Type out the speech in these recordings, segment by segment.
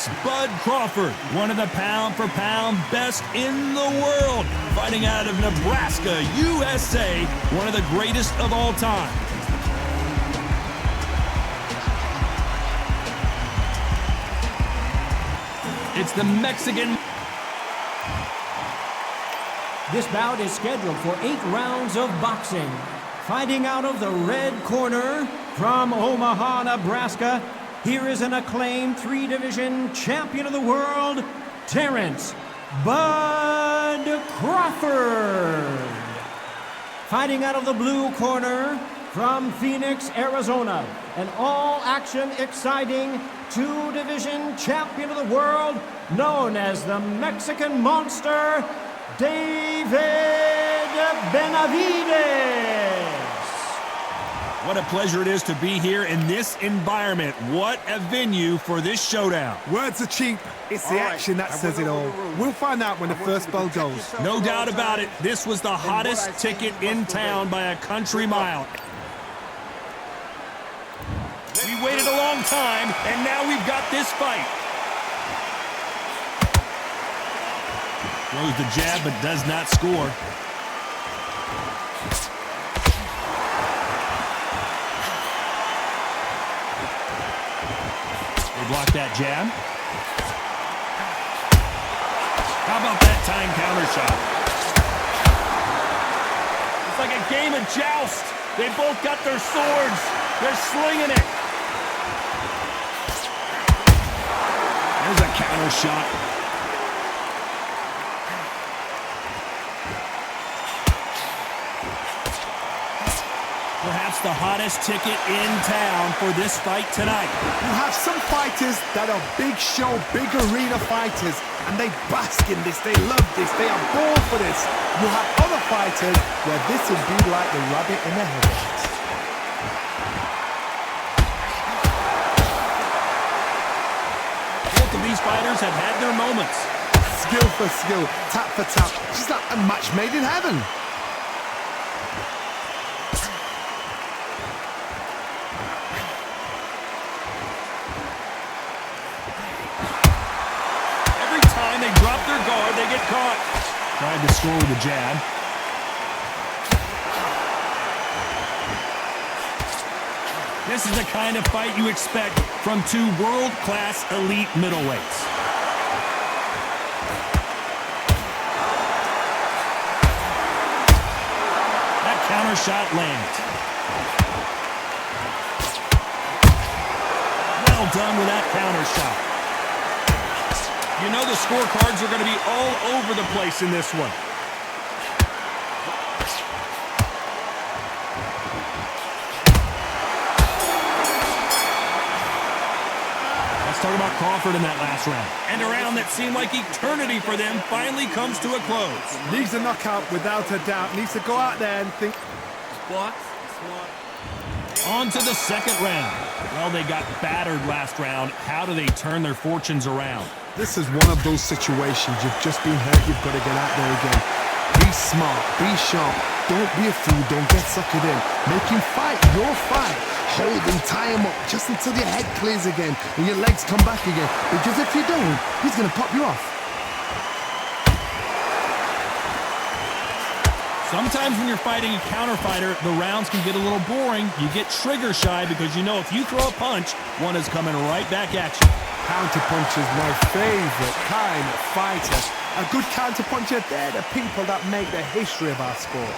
It's Bud Crawford, one of the pound-for-pound best in the world, fighting out of Nebraska, USA, one of the greatest of all time. It's the Mexican. This bout is scheduled for 8 rounds of boxing. Fighting out of the red corner from Omaha, Nebraska, here is an acclaimed 3-division champion of the world, Terence Bud Crawford. Fighting out of the blue corner from Phoenix, Arizona, an all-action, exciting 2-division champion of the world, known as the Mexican Monster, David Benavidez. What a pleasure it is to be here in this environment. What a venue for this showdown. Words are cheap. It's the action that says it all. We'll find out when the first bell goes. No doubt about it. This was the hottest ticket in town by a country mile. We waited a long time, and now we've got this fight. Throws the jab, but does not score. They block that jab. How about that time counter shot? It's like a game of joust. They both got their swords. They're slinging it. There's a counter shot. Perhaps the hottest ticket in town for this fight tonight. You have some fighters that are big show, big arena fighters, and they bask in this, they love this, they are born for this. You have other fighters where this would be like the rabbit in the headlights. Both of these fighters have had their moments. Skill for skill, tap for tap, just like a match made in heaven. Guard, they get caught. Tried to score with a jab. This is the kind of fight you expect from 2 world-class elite middleweights. That counter shot lands. Well done with that counter shot. You know the scorecards are going to be all over the place in this one. Let's talk about Crawford in that last round. And a round that seemed like eternity for them finally comes to a close. Needs a knockout without a doubt. Needs to go out there and think. On to the second round. Well, they got battered last round. How do they turn their fortunes around? This is one of those situations. You've just been hurt. You've got to get out there again. Be smart. Be sharp. Don't be a fool. Don't get suckered in. Make him fight your fight. Hold him, tie him up just until your head clears again and your legs come back again. Because if you don't, he's going to pop you off. Sometimes when you're fighting a counter fighter, the rounds can get a little boring. You get trigger shy because you know if you throw a punch, one is coming right back at you. Counter-puncher is my favorite kind of fighter. A good counter-puncher, they're the people that make the history of our sport.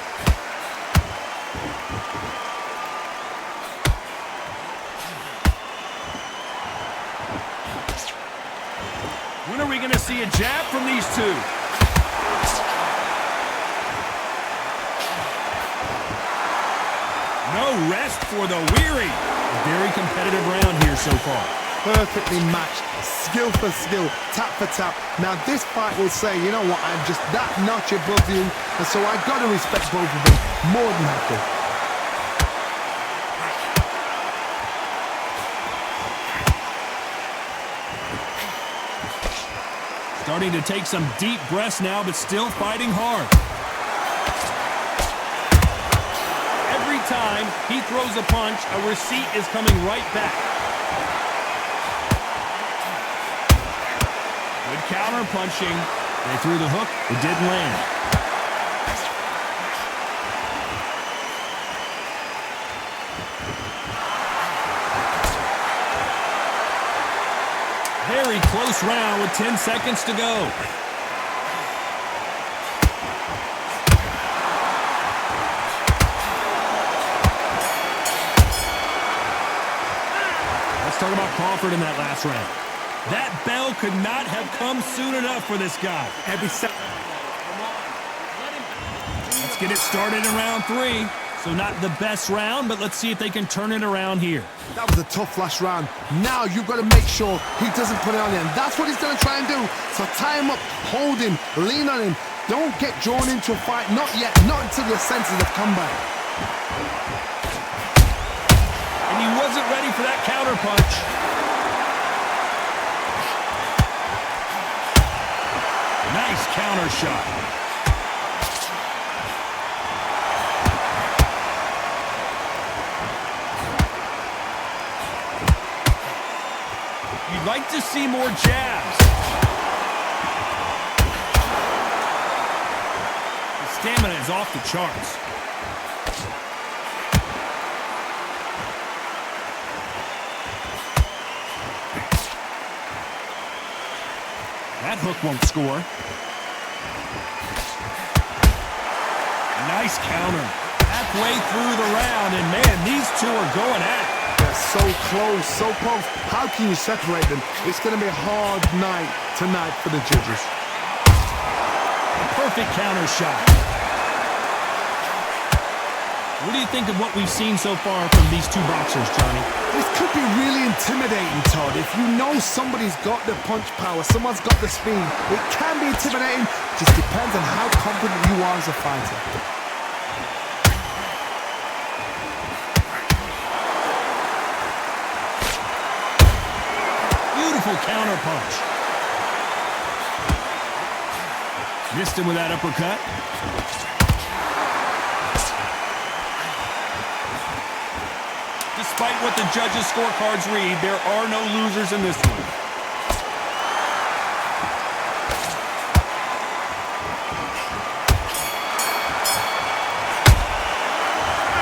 When are we going to see a jab from these two? No rest for the weary. A very competitive round here so far. Perfectly matched, skill for skill, tap for tap. Now this fight will say, you know what, I'm just that notch above you, and so I got to respect both of them more than happy. Starting to take some deep breaths now, but still fighting hard. Every time he throws a punch, a receipt is coming right back. Good counter punching. They threw the hook. It didn't land. Very close round with 10 seconds to go. Let's talk about Crawford in that last round. That bell could not have come soon enough for this guy. Every second. Let's get it started in round 3. So not the best round, but let's see if they can turn it around here. That was a tough last round. Now you've got to make sure he doesn't put it on you. And that's what he's going to try and do. So tie him up, hold him, lean on him. Don't get drawn into a fight. Not yet. Not until your senses have come back. And he wasn't ready for that counter punch. Nice counter shot. You'd like to see more jabs. His stamina is off the charts. That hook won't score. Nice counter. Halfway through the round, and man, these two are going at it. They're so close, so close. How can you separate them? It's going to be a hard night tonight for the judges. Perfect counter shot. What do you think of what we've seen so far from these two boxers, Johnny? This could be really intimidating, Todd. If you know somebody's got the punch power, someone's got the speed, it can be intimidating. It just depends on how confident you are as a fighter. Beautiful counter punch. Missed him with that uppercut. Despite what the judges' scorecards read, there are no losers in this one.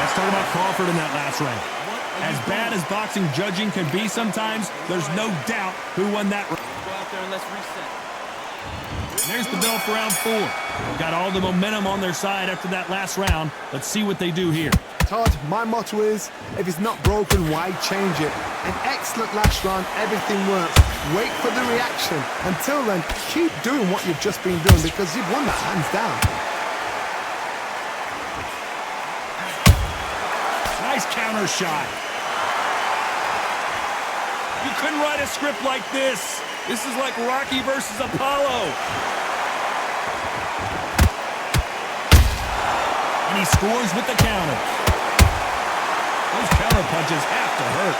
Let's talk about Crawford in that last round. As bad as boxing judging can be sometimes, there's no doubt who won that round. Go out there and let's reset. There's the bell for round 4. Got all the momentum on their side after that last round. Let's see what they do here. Todd, my motto is, if it's not broken, why change it? An excellent last round, everything works. Wait for the reaction. Until then, keep doing what you've just been doing because you've won that hands down. Nice counter shot. You couldn't write a script like this. This is like Rocky versus Apollo. And he scores with the counter. Those counter punches have to hurt.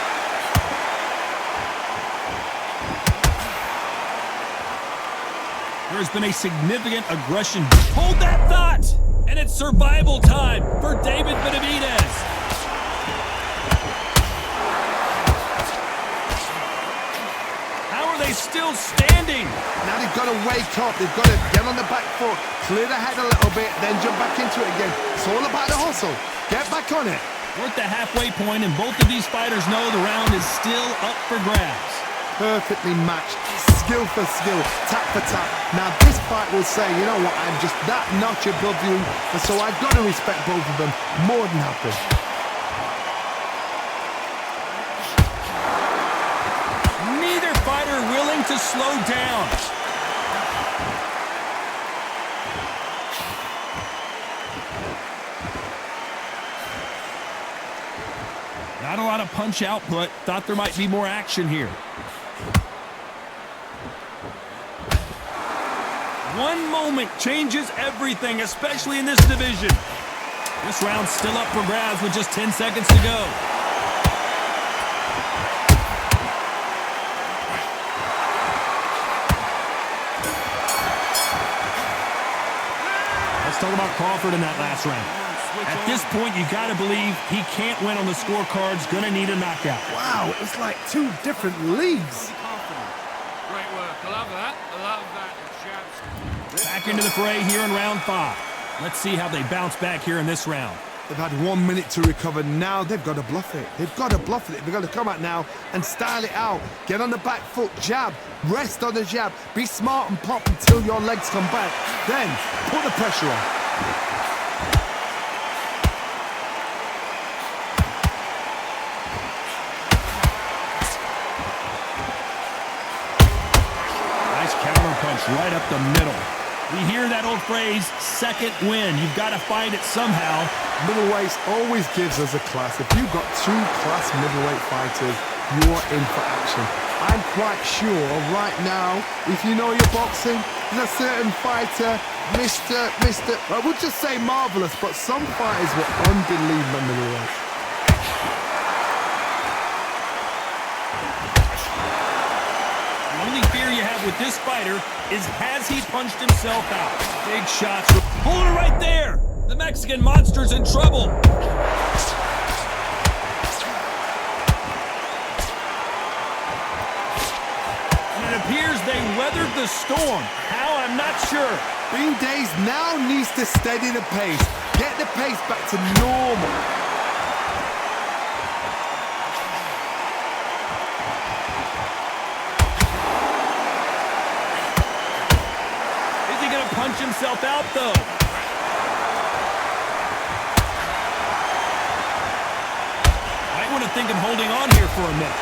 There has been a significant aggression. Hold that thought! And it's survival time for David Benavidez. How are they still standing? Now they've got to wake up. They've got to get on the back foot, clear the head a little bit, then jump back into it again. It's all about the hustle. Get back on it. We're at the halfway point, and both of these fighters know the round is still up for grabs. Perfectly matched, skill for skill, tap for tap. Now this fight will say, you know what, I'm just that notch above you, and so I've got to respect both of them more than happy. Neither fighter willing to slow down. Not a lot of punch output. Thought there might be more action here. One moment changes everything, especially in this division. This round's still up for grabs with just 10 seconds to go. Let's talk about Crawford in that last round. At this point, you got to believe he can't win on the scorecards. Gonna need a knockout. Wow, it's like two different leagues. Great work. love that. I love that. Jabs. Back into the fray here in round 5. Let's see how they bounce back here in this round. They've had 1 minute to recover. Now they've got to bluff it. They've got to bluff it. They've got to come out now and style it out. Get on the back foot, jab, rest on the jab. Be smart and pop until your legs come back. Then put the pressure on. Nice counter punch right up the middle. We hear that old phrase, second win. You've got to find it somehow. Middleweights always gives us a class. If you've got 2 class middleweight fighters, you're in for action. I'm quite sure right now, if you know your boxing, there's a certain fighter, I would just say marvelous, but some fighters were unbelievable middleweight. The only fear you have with this fighter is has he punched himself out? Big shots. Hold it right there. The Mexican monster's in trouble. And it appears they weathered the storm. How? I'm not sure. Benavidez now needs to steady the pace. Get the pace back to normal. Punch himself out, though. Might want to think of holding on here for a minute.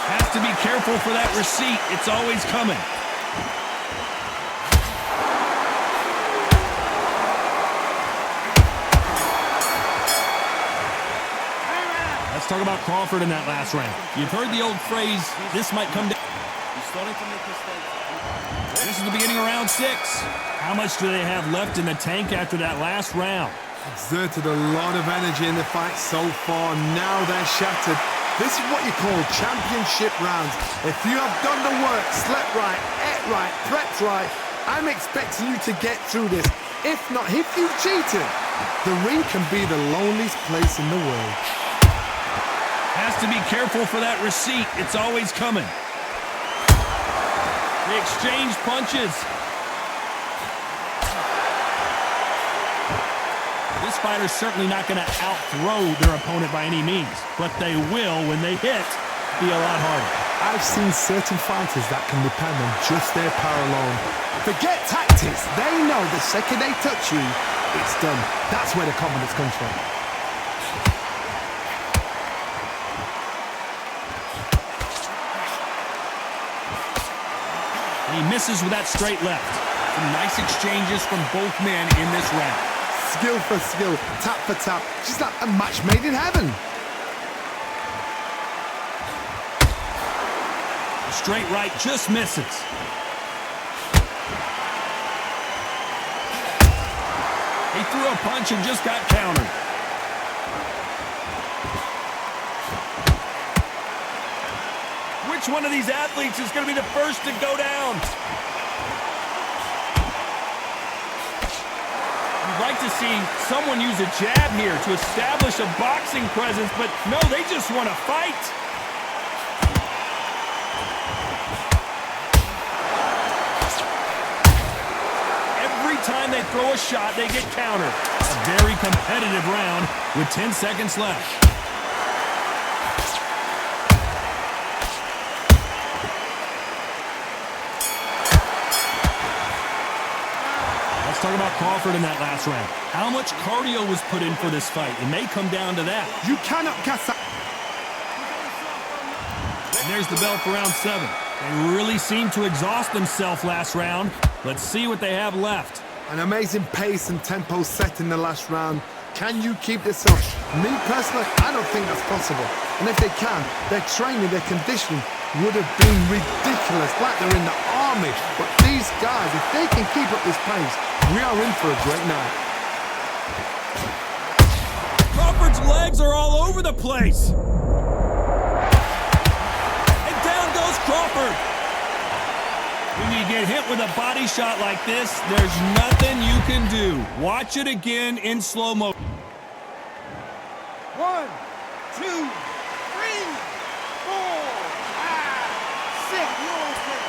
Has to be careful for that receipt. It's always coming. Talk about Crawford in that last round. You've heard the old phrase, this might come down. This is the beginning of round 6. How much do they have left in the tank after that last round? Exerted a lot of energy in the fight so far. Now they're shattered. This is what you call championship rounds. If you have done the work, slept right, ate right, prepped right, I'm expecting you to get through this. If not, if you've cheated, the ring can be the loneliest place in the world. Has to be careful for that receipt. It's always coming. They exchange punches. This fighter's certainly not going to out-throw their opponent by any means, but they will, when they hit, be a lot harder. I've seen certain fighters that can depend on just their power alone. Forget tactics. They know the second they touch you, it's done. That's where the confidence comes from. He misses with that straight left. Some nice exchanges from both men in this round. Skill for skill, tap for tap, just like a match made in heaven. The straight right just misses. He threw a punch and just got countered. Which one of these athletes is going to be the first to go down? You'd like to see someone use a jab here to establish a boxing presence, but no, they just want to fight. Every time they throw a shot, they get countered. A very competitive round with 10 seconds left. Talk about Crawford in that last round. How much cardio was put in for this fight? It may come down to that. You cannot cast that. And there's the bell for round 7. They really seemed to exhaust themselves last round. Let's see what they have left. An amazing pace and tempo set in the last round. Can you keep this up? Me personally, I don't think that's possible. And if they can, their training, their conditioning would have been ridiculous, like they're in the army. But these guys, if they can keep up this pace, we are in for a great night. Crawford's legs are all over the place. And down goes Crawford. When you get hit with a body shot like this, there's nothing you can do. Watch it again in slow-mo. 1, 2, 3, 4, 5, 6. You're okay.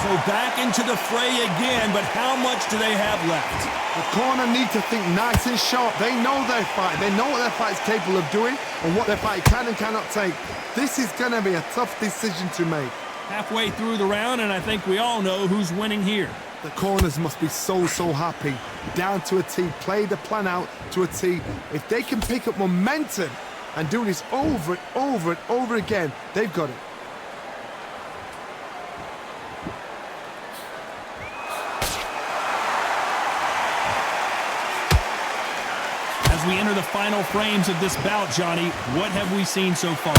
So back into the fray again, but how much do they have left? The corner need to think nice and sharp. They know their fight. They know what their fight is capable of doing and what their fight can and cannot take. This is going to be a tough decision to make. Halfway through the round, and I think we all know who's winning here. The corners must be so happy. Down to a T. Play the plan out to a T. If they can pick up momentum and do this over and over and over again, they've got it. As we enter the final frames of this bout, Johnny, what have we seen so far?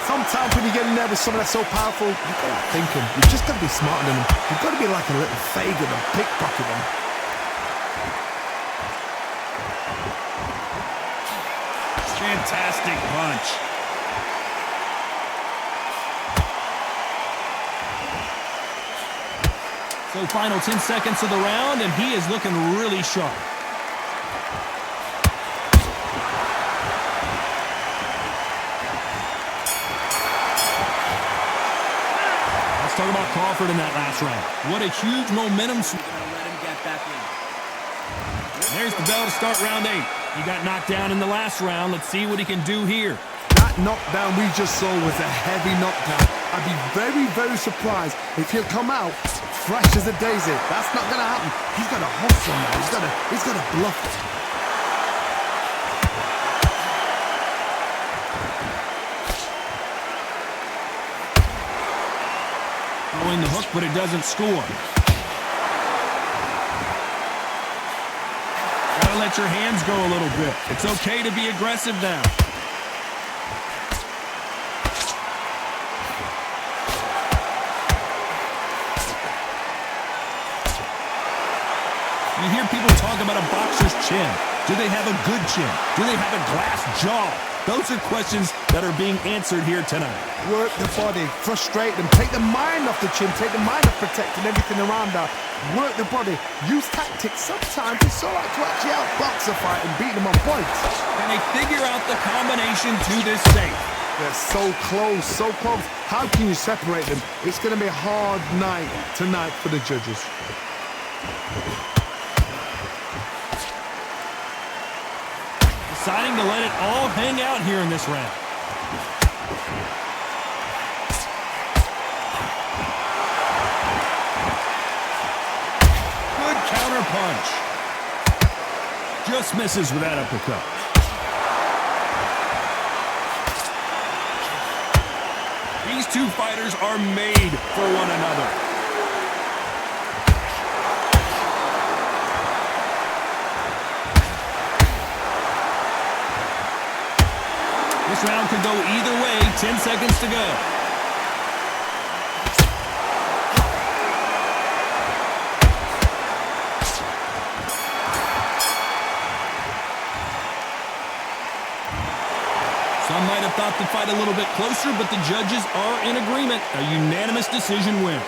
Sometimes when you get in there with someone that's so powerful, you've got to think him. You've just got to be smarter than him. You've got to be like a little Fagin and pickpocket him. Fantastic punch. So final 10 seconds of the round, and he is looking really sharp. Talk about Crawford in that last round. What a huge momentum swing. Let him get back in. There's the bell to start round 8. He got knocked down in the last round. Let's see what he can do here. That knockdown we just saw was a heavy knockdown. I'd be very surprised if he'll come out fresh as a daisy. That's not going to happen. He's got to hustle now. He's got to bluff it. Throwing the hook, but it doesn't score. Gotta let your hands go a little bit. It's okay to be aggressive now. You hear people talk about a boxer's chin. Do they have a good chin? Do they have a glass jaw? Those are questions that are being answered here tonight. Work the body, frustrate them, take the mind off the chin, take the mind off protecting everything around that. Work the body, use tactics. Sometimes it's all right to actually outbox a fight and beat them on points. And they figure out the combination to this safe. They're so close, so close. How can you separate them? It's going to be a hard night tonight for the judges. Deciding to let it all hang out here in this round. Good counter punch. Just misses with that uppercut. These two fighters are made for one another. This round could go either way. 10 seconds to go. Some might have thought the fight a little bit closer, but the judges are in agreement. A unanimous decision win.